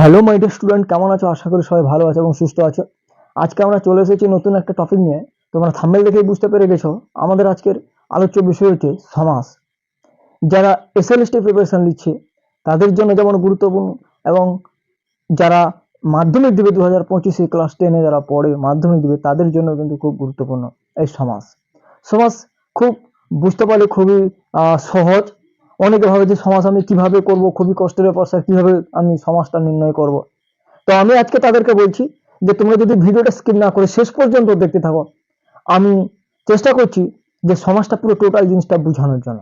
Hello my dear student, কেমন আছো? আশা করি সবাই ভালো আছে এবং সুস্থ আছো। আজকে আমরা চলে এসেছি নতুন একটা টপিক নিয়ে। তোমরা থাম্বনেল দেখেই বুঝতে পেরে গেছো আমাদের আজকের আলোচ্য বিষয় হচ্ছে সমাস। যারা এসএলএসটি প্রিপারেশন নিচ্ছে তাদের জন্য যেমন গুরুত্বপূর্ণ, এবং যারা মাধ্যমিক দিবে 2025 ক্লাস 10-এ যারা পড়ে মাধ্যমিক দিবে তাদের জন্য কিন্তু খুব গুরুত্বপূর্ণ এই সমাস। সমাস খুব বুঝতে পারলে খুবই সহজ। অনেকে ভাবে যে সমাস আমি কিভাবে করব, খুবই কষ্টের ব্যাপার স্যার, কিভাবে আমি সমাসটা নির্ণয় করব। তো আমি আজকে তাদেরকে বলছি যে তোমরা যদি ভিডিওটা স্কিপ না করে শেষ পর্যন্ত দেখতে থাকো, আমি চেষ্টা করছি যে সমাজটা পুরো টোটাল জিনিসটা বোঝানোর জন্য।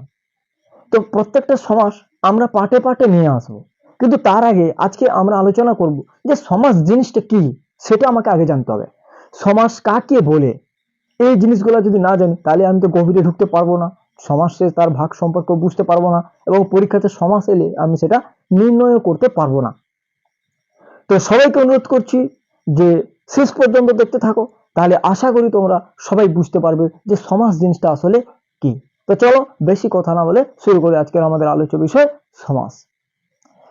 তো প্রত্যেকটা সমাজ আমরা পার্টে পার্টে নিয়ে আসবো, কিন্তু তার আগে আজকে আমরা আলোচনা করব যে সমাজ জিনিসটা কি, সেটা আমাকে আগে জানতে হবে। সমাজ কাকে বলে, এই জিনিসগুলো যদি না জানি তাহলে আমি তো গভীরে ঢুকতে পারবো না, সমাজে তার ভাগ সম্পর্ক বুঝতে পারবো না, এবং পরীক্ষাতে সমাজ এলে আমি সেটা নির্ণয় করতে পারবো না। তো সবাইকে অনুরোধ করছি যে শেষ পর্যন্ত দেখতে থাকো, তাহলে আশা করি তোমরা সবাই বুঝতে পারবে যে সমাজ জিনিসটা আসলে কি। তো চলো বেশি কথা না বলে শুরু করি আজকের আমাদের আলোচ্য বিষয় সমাজ।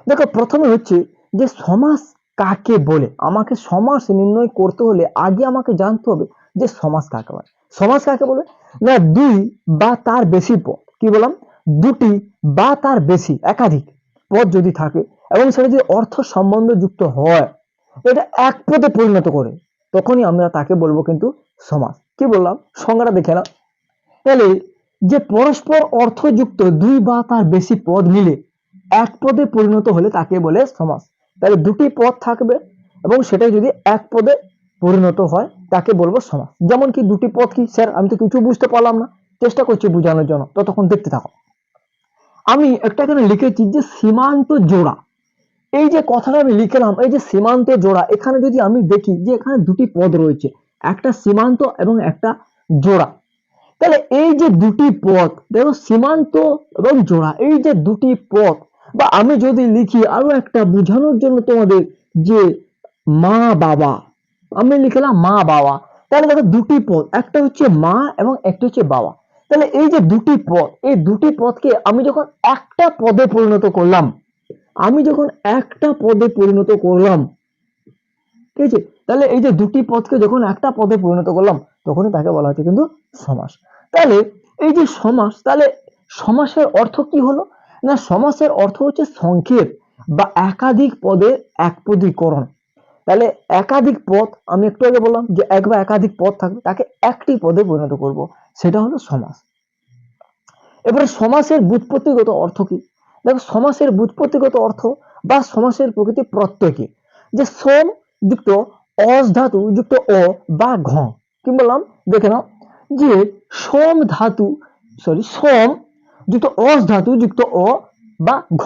দেখো, প্রথমে হচ্ছে যে সমাজ কাকে বলে। আমাকে সমাজ নির্ণয় করতে হলে আগে আমাকে জানতে হবে যে সমাজ কাকে বলে। সমাজ কাকে বলে না, দুই বা তার বেশি পদ, কি বললাম, দুটি বা তার বেশি একাধিক পদ যদি থাকে এবং সেটা যদি অর্থ সম্বন্ধ যুক্ত হয়, এটা এক পদে পরিণত করে, তখনই আমরা তাকে বলবো কিন্তু সমাজ। কি বললাম, সংজ্ঞাটা দেখে না। তাহলে যে পরস্পর অর্থযুক্ত দুই বা তার বেশি পদ মিলে এক পদে পরিণত হলে তাকে বলে সমাস। তাহলে দুটি পদ থাকবে এবং সেটা যদি এক পদে পরিণত হয় তাকে বলবো সমাস। যেমন কি দুটি পদ কি স্যার, আমি তো কিছু বুঝতে পারলাম না, চেষ্টা করছি বোঝানোর জন্য, ততক্ষণ দেখতে থাকো। আমি একটা এখানে লিখেছি যে সীমান্ত জোড়া। এই যে কথাটা আমি লিখলাম, এই যে সীমান্ত জোড়া, এখানে যদি আমি দেখি যে এখানে দুটি পদ রয়েছে, একটা সীমান্ত এবং একটা জোড়া। তাহলে এই যে দুটি পদ দেখো, সীমান্ত এবং জোড়া, এই যে দুটি পদ, বা আমি যদি লিখি আরো একটা বোঝানোর জন্য তোমাদের, যে মা বাবা, আমি লিখলাম মা বাবা। তাহলে দেখো দুটি পদ, একটা হচ্ছে মা এবং একটা হচ্ছে বাবা। তাহলে এই যে দুটি পদ, এই দুটি পদকে আমি যখন একটা পদে পরিণত করলাম, আমি যখন একটা পদে পরিণত করলাম, ঠিক আছে, তাহলে এই যে দুটি পদকে যখন একটা পদে পরিণত করলাম তখনই তাকে বলা হচ্ছে কিন্তু সমাস। তাহলে এই যে সমাস, তাহলে সমাসের অর্থ কি হলো না, সমাসের অর্থ হচ্ছে সংক্ষেপ বা একাধিক পদের একপদীকরণ। তাহলে একাধিক পদ, আমি একটু আগে বললাম যে এক বা একাধিক পদ থাকবে, তাকে একটি পদে পরিণত করব, সেটা হলো সমাস। এবারে সমাসের ব্যুৎপত্তিগত অর্থ কি? দেখো, সমাসের ব্যুৎপত্তিগত অর্থ বা সমাসের প্রকৃতি প্রত্যয় কি, যে সোম যুক্ত অস ধাতু যুক্ত অ বা ঘ। কি বললাম দেখে নাও, যে সোম ধাতু, সোম যুক্ত অস ধাতু যুক্ত অ বা ঘ।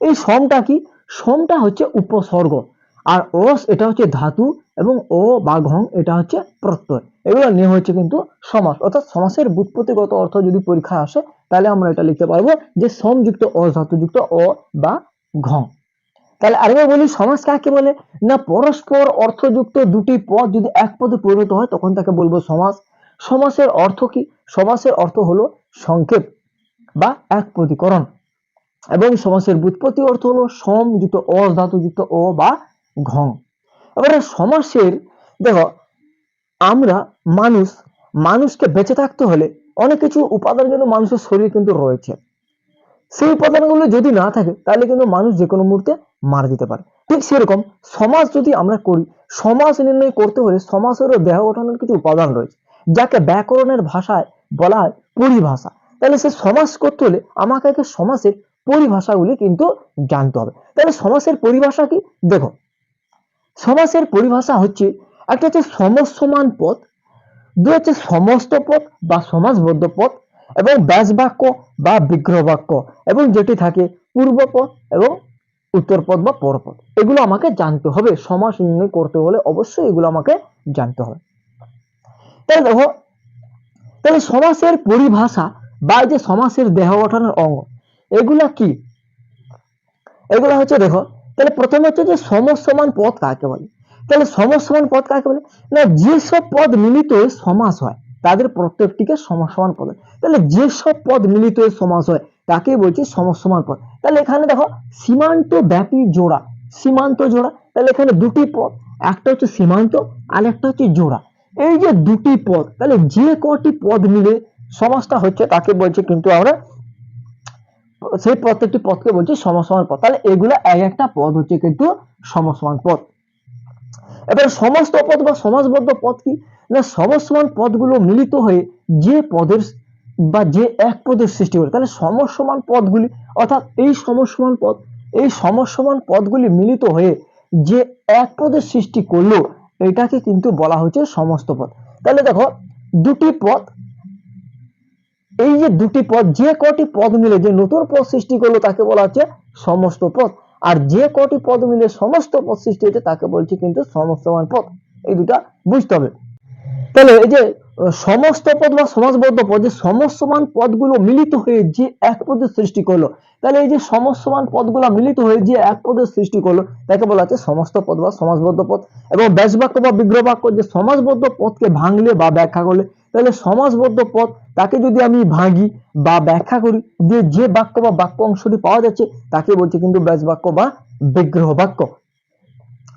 এই সোমটা কি, সোমটা হচ্ছে উপসর্গ, আর অস এটা হচ্ছে ধাতু, এবং ও বা ঘ এটা হচ্ছে প্রত্যয়। এগুলো নিয়ে হচ্ছে কিন্তু সমাস। অর্থাৎ সমাসের ব্যুৎপত্তিগত অর্থ যদি পরীক্ষায় আসে তাহলে আমরা এটা লিখতে পারবো যে সোম যুক্ত অস ধাতু যুক্ত অ বা ঘ। তাহলে আরেকবার বলি, সমাস কাকে বলে না, পরস্পর অর্থযুক্ত দুটি পদ যদি এক পদে পরিণত হয় তখন তাকে বলবো সমাস। সমাসের অর্থ কি, সমাসের অর্থ হলো সংক্ষেপ বা একপদীকরণ, এবং সমাসের ব্যুৎপত্তি অর্থ হলো সম যুক্ত অস ধাতু যুক্ত অ বা ঘ। এবারে সমাসের, দেখো, আমরা মানুষ, মানুষকে বেঁচে থাকতে হলে অনেক কিছু উপাদান কিন্তু মানুষের শরীরে কিন্তু রয়েছে। সেই উপাদানগুলো যদি না থাকে তাহলে কিন্তু মানুষ যে কোনো মুহূর্তে মারা যেতে পারে। ঠিক সেরকম সমাজ যদি আমরা করি, সমাজ নির্ণয় করতে হলে সমাজেরও দেহ গঠনের কিছু উপাদান রয়েছে, যাকে ব্যাকরণের ভাষায় বলা হয় পরিভাষা। তাহলে সে সমাজ করতে হলে আমাকে আগে সমাজের পরিভাষাগুলি কিন্তু জানতে হবে। তাহলে সমাজের পরিভাষা কি, দেখো, সমাসের পরিভাষা হচ্ছে, একটা হচ্ছে সমসমান পদ, দুই হচ্ছে সমস্ত পদ বা সমাসবদ্ধ পদ, এবং ব্যাস বাক্য বা বিগ্রহ বাক্য, এবং যেটি থাকে পূর্বপদ এবং উত্তরপদ বা পরপদ। এগুলো আমাকে জানতে হবে, সমাস নির্ণয় করতে হলে অবশ্যই এগুলো আমাকে জানতে হবে। তাহলে দেখো, তাহলে সমাসের পরিভাষা বা যে সমাসের দেহ গঠনের অঙ্গ, এগুলা কি, এগুলো হচ্ছে, দেখো, তাহলে প্রথমে হচ্ছে যে সমসমান পদ কাকে বলে। তাহলে সমসমান পদ কাকে বলে না, যেসব পদ মিলিত হয়ে সমাস হয় তাদের প্রত্যেকটিকে সমসমান পদ। তাহলে যেসব পদ মিলিত হয়ে সমাস হয় তাকে বলছি সমসমান পদ। তাহলে এখানে দেখো, সীমান্ত ব্যাপী জোড়া, সীমান্ত জোড়া। তাহলে এখানে দুটি পদ, একটা হচ্ছে সীমান্ত আর একটা হচ্ছে জোড়া। এই যে দুটি পদ, তাহলে যে কটি পদ মিলে সমাসটা হচ্ছে তাকে বলছে কিন্তু আমরা সেই প্রত্যেকটি পদকে বলছি সমসমান পদ। তাহলে এগুলা এক একটা পদ হচ্ছে কিন্তু সমসমান পদ। এবার সমস্ত পদ বা সমাসবদ্ধ পদ কি না, সমসমান পদগুলো মিলিত হয়ে যে পদের বা যে এক পদের সৃষ্টি করে। তাহলে সমসমান পদগুলি অর্থাৎ এই সমসমান পদগুলি মিলিত হয়ে যে এক পদের সৃষ্টি করলো এটাকে কিন্তু বলা হচ্ছে সমস্ত পদ। তাহলে দেখো দুটি পদ, এই যে দুটি পদ, যে কটি পদ মিলে যে নতুন পদ সৃষ্টি করলো তাকে বলা হচ্ছে সমস্ত পদ। আর যে কটি পদ মিলে সমস্ত পদ সৃষ্টি হচ্ছে তাকে বলছে কিন্তু সমস্তমান পদ। এই দুটা বুঝতে হবে। তাহলে এই যে সমস্ত পদ বা সমাসবদ্ধ পদ, যে সমস্তমান পদগুলো মিলিত হয়ে যে এক পদের সৃষ্টি করলো, তাহলে এই যে সমস্তমান পদগুলো মিলিত হয়ে যে এক পদের সৃষ্টি করলো তাকে বলা হচ্ছে সমস্ত পদ বা সমাসবদ্ধ পদ। এবং ব্যাস বাক্য বা বিগ্রহ বাক্য, যে সমাসবদ্ধ পদকে ভাঙলে বা ব্যাখ্যা করলে, তাহলে সমাসবদ্ধ পদ তাকে যদি আমি ভাঙি বা ব্যাখ্যা করি, দিয়ে যে বাক্য বা বাক্য অংশটি পাওয়া যাচ্ছে তাকে বলছে কিন্তু ব্যাস বাক্য বা বিগ্রহ বাক্য।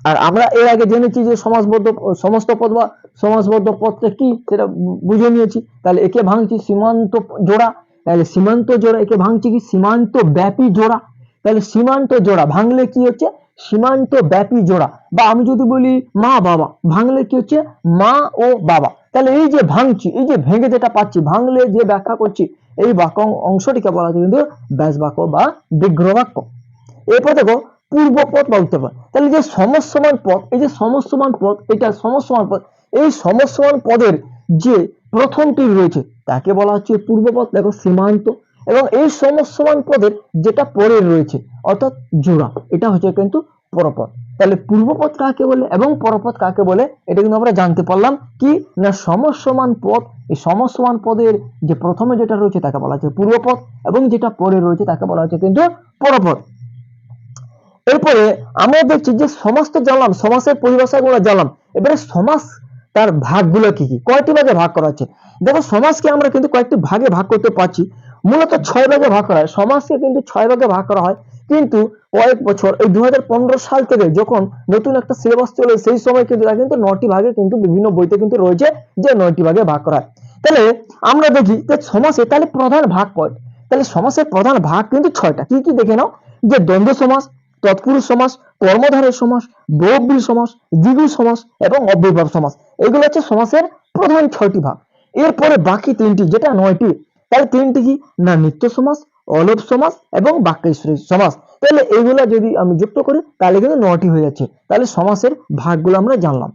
আর আমরা এর আগে জেনেছি যে সমাসবদ্ধ সমস্ত পদ বা সমাসবদ্ধ পদটা কি সেটা বুঝে নিয়েছি। তাহলে একে ভাঙছি সীমান্ত জোড়া, তাহলে সীমান্ত জোড়া একে ভাঙছি কি সীমান্ত ব্যাপী জোড়া। তাহলে সীমান্ত জোড়া ভাঙলে কি হচ্ছে সীমান্ত ব্যাপী জোড়া। বা আমি যদি বলি মা বাবা, ভাঙলে কি হচ্ছে মা ও বাবা। তাহলে এই যে ভাঙছি, এই যে ভেঙে যেটা পাচ্ছি, ভাঙলে যে ব্যাখ্যা করছি, এই বাক্য অংশটিকে বলা হচ্ছে কিন্তু ব্যাস বাক্য বা বিগ্রহ বাক্য। এরপর দেখো পূর্বপদ বা উত্তরপদ। তাহলে যে সমসমান পদ, এই যে সমসমান পদ, এটা সমসমান পদ, এই সমসমান পদের যে প্রথমটি রয়েছে তাকে বলা হচ্ছে পূর্বপদ। দেখো সীমান্ত, এবং এই সমসমান পদের যেটা পরে রয়েছে অর্থাৎ জোড়া, এটা হচ্ছে কিন্তু পরপদ। তাহলে পূর্বপদ কাকে বলে এবং পরপদ কাকে বলে এটা কিন্তু আমরা জানতে পারলাম কি না, সমসমান পদ, এই সমসমান পদের যে প্রথমে যেটা রয়েছে তাকে বলা হচ্ছে পূর্বপদ এবং যেটা পরে রয়েছে তাকে বলা হচ্ছে কিন্তু পরপদ। এরপরে আমরা দেখছি যে সমাস তো জানলাম, সমাসের পরিভাষাগুলো জানলাম। এবারে সমাস তার ভাগগুলো কি কি, কয়টি ভাগে ভাগ করা হচ্ছে। দেখো সমাসকে আমরা কিন্তু কয়েকটি ভাগে ভাগ করতে পারছি, মূলত 6 ভাগে ভাগ করা হয়। সমাসকে কিন্তু 6 ভাগে ভাগ করা হয়, কিন্তু কয়েক বছর এই 2015 সাল থেকে যখন নতুন একটা সিলেবাস চলে সেই সময় কিন্তু তা কিন্তু 9টি ভাগে কিন্তু বিভিন্ন বইতে কিন্তু রয়েছে যে 9টি ভাগে ভাগ করা হয়। তাহলে আমরা দেখি যে সমাসে তাহলে প্রধান ভাগ কয়। তাহলে সমাসের প্রধান ভাগ কিন্তু 6টা। কি কি দেখে নাও, যে দ্বন্দ্ব সমাস, তৎপুরুষ সমাস, কর্মধারয় সমাস, বহুব্রী সমাস, দ্বিগু সমাস এবং অব্যয়ভাব সমাস। এগুলো হচ্ছে সমাসের প্রধান 6টি ভাগ। এরপরে বাকি 3টি যেটা 9টি, তাহলে 3টি কি না নিত্য সমাস, অলোপ সমাস এবং বাক্যাশ্রয়ী সমাস। তাহলে এইগুলো যদি আমি যুক্ত করি তাহলে কিন্তু 9টি হয়ে যাচ্ছে। তাহলে সমাসের ভাগগুলো আমরা জানলাম।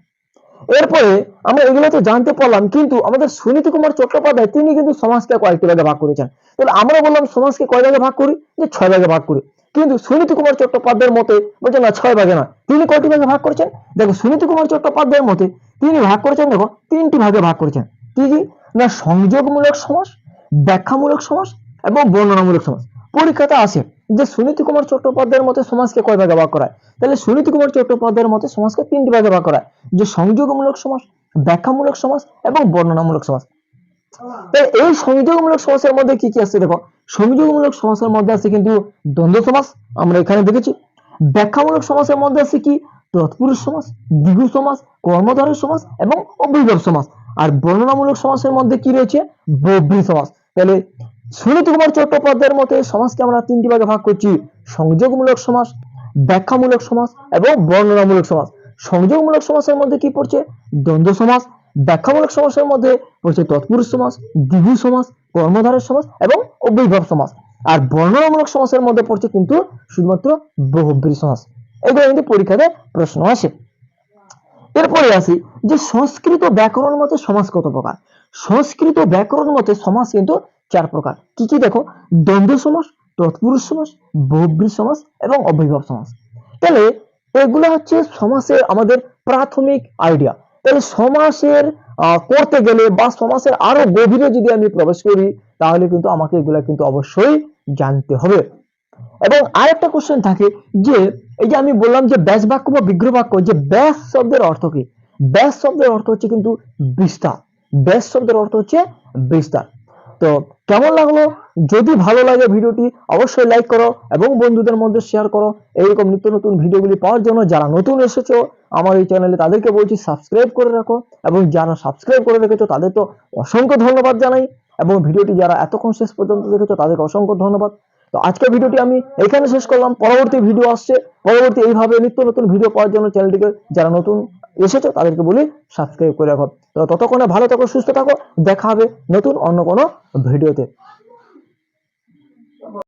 এরপরে আমরা এগুলো তো জানতে পারলাম, কিন্তু আমাদের সুনীতি কুমার চট্টোপাধ্যায় তিনি কিন্তু সমাজকে কয়েকটি ভাগে ভাগ করেছেন। তাহলে আমরা বললাম সমাজকে কয় ভাগে ভাগ করি, যে 6 ভাগে ভাগ করি। কিন্তু সুনীতি কুমার চট্টোপাধ্যায়ের মতে বলছেন না 6 ভাগে নয়, তিনি কয়টি ভাগে ভাগ করেছেন। দেখো সুনীতি কুমার চট্টোপাধ্যায়ের মতে তিনি ভাগ করেছেন, দেখো 3টি ভাগে ভাগ করেছেন। কি কি না, সংযোগমূলক সমাস, ব্যাখ্যামূলক সমাস এবং বর্ণনামূলক সমাস। পরীক্ষাতে আসে যে সুনীতি কুমার চট্টোপাধ্যায়ের মতে সমাজকে কয় ভাগে ভাগ করায়। তাহলে সুনীতি কুমার চট্টোপাধ্যায়ের মতে সমাজকে 3টি ভাগে ভাগ করায়, যে সংযোগমূলক সমাস, ব্যাখ্যামূলক সমাস এবং বর্ণনামূলক সমাস। তাহলে এই সংযোগমূলক সমাসের মধ্যে কি কি আছে দেখো, সংযোগমূলক সমাসের মধ্যে আছে কিন্তু দ্বন্দ্ব সমাস, আমরা এখানে দেখেছি। ব্যাখ্যামূলক সমাসের মধ্যে আছে কি তৎপুরুষ সমাস, দ্বিগু সমাস, কর্মধারয় সমাস এবং অব্যয়ভাব সমাস। আর বর্ণনামূলক সমাসের মধ্যে কি রয়েছে বহুব্রী সমাস। তাহলে সুনীতি কুমার চট্টোপাধ্যায়ের মতে সমাজকে আমরা 3টি ভাগে ভাগ করছি, সংযোগমূলক সমাস, ব্যাখ্যামূলক সমাস এবং বর্ণনামূলক সমাস। সংযোগমূলক সমাসের মধ্যে কি পড়ছে দ্বন্দ্ব সমাস, ব্যাখ্যামূলক সমাসের মধ্যে পড়ছে তৎপুরুষ সমাস, দ্বিগু সমাস, কর্মধারয় সমাস এবং অব্যয়ভাব সমাস। আর বর্ণনামূলক সমাসের মধ্যে পড়ছে কিন্তু শুধুমাত্র বহুব্রী সমাস। এগুলো কিন্তু পরীক্ষাতে প্রশ্ন আসে। এরপরে আসি যে সংস্কৃত ব্যাকরণ মতে সমাস কত প্রকার। সংস্কৃত ব্যাকরণ মতে সমাস কিন্তু 4 প্রকার। কি কি দেখো, দ্বন্দ্ব সমাস, তৎপুরুষ সমাস, বহুব্রী সমাস এবং অব্যয়ভাব সমাস। তাহলে এগুলো হচ্ছে সমাসের আমাদের প্রাথমিক আইডিয়া। তাহলে সমাসের করতে গেলে বা সমাসের আরো গভীরে যদি আমি প্রবেশ করি তাহলে কিন্তু আমাকে এগুলা কিন্তু অবশ্যই জানতে হবে। এবং আরেকটা কোশ্চেন থাকে যে এই যে আমি বললাম যে ব্যাস বাক্য বা বিগ্রহ বাক্য, যে ব্যাস শব্দের অর্থ কি। ব্যাস শব্দের অর্থ হচ্ছে কিন্তু বিস্তার। ব্যাস শব্দের অর্থ হচ্ছে বিস্তার। তো কেমন লাগলো যদি ভালো লাগে ভিডিওটি অবশ্যই লাইক করো এবং বন্ধুদের মধ্যে শেয়ার করো। এইরকম নিত্য নতুন ভিডিওগুলি পাওয়ার জন্য যারা নতুন এসেছো আমার এই চ্যানেলে তাদেরকে বলছি সাবস্ক্রাইব করে রাখো, এবং যারা সাবস্ক্রাইব করে রেখেছো তাদের তো অসংখ্য ধন্যবাদ জানাই, এবং ভিডিওটি যারা এতক্ষণ শেষ পর্যন্ত দেখেছো তাদেরকে অসংখ্য ধন্যবাদ। তো আজকের ভিডিওটি আমি এখানে শেষ করলাম, পরবর্তী ভিডিও আসছে, পরবর্তী এইভাবে নিত্য নতুন ভিডিও পাওয়ার জন্য চ্যানেলটিকে যারা নতুন এসেছো তাদেরকে বলি সাবস্ক্রাইব করে রাখো। তো ততক্ষণে ভালো থাকো, সুস্থ থাকো, দেখা হবে নতুন অন্য কোনো ভিডিওতে।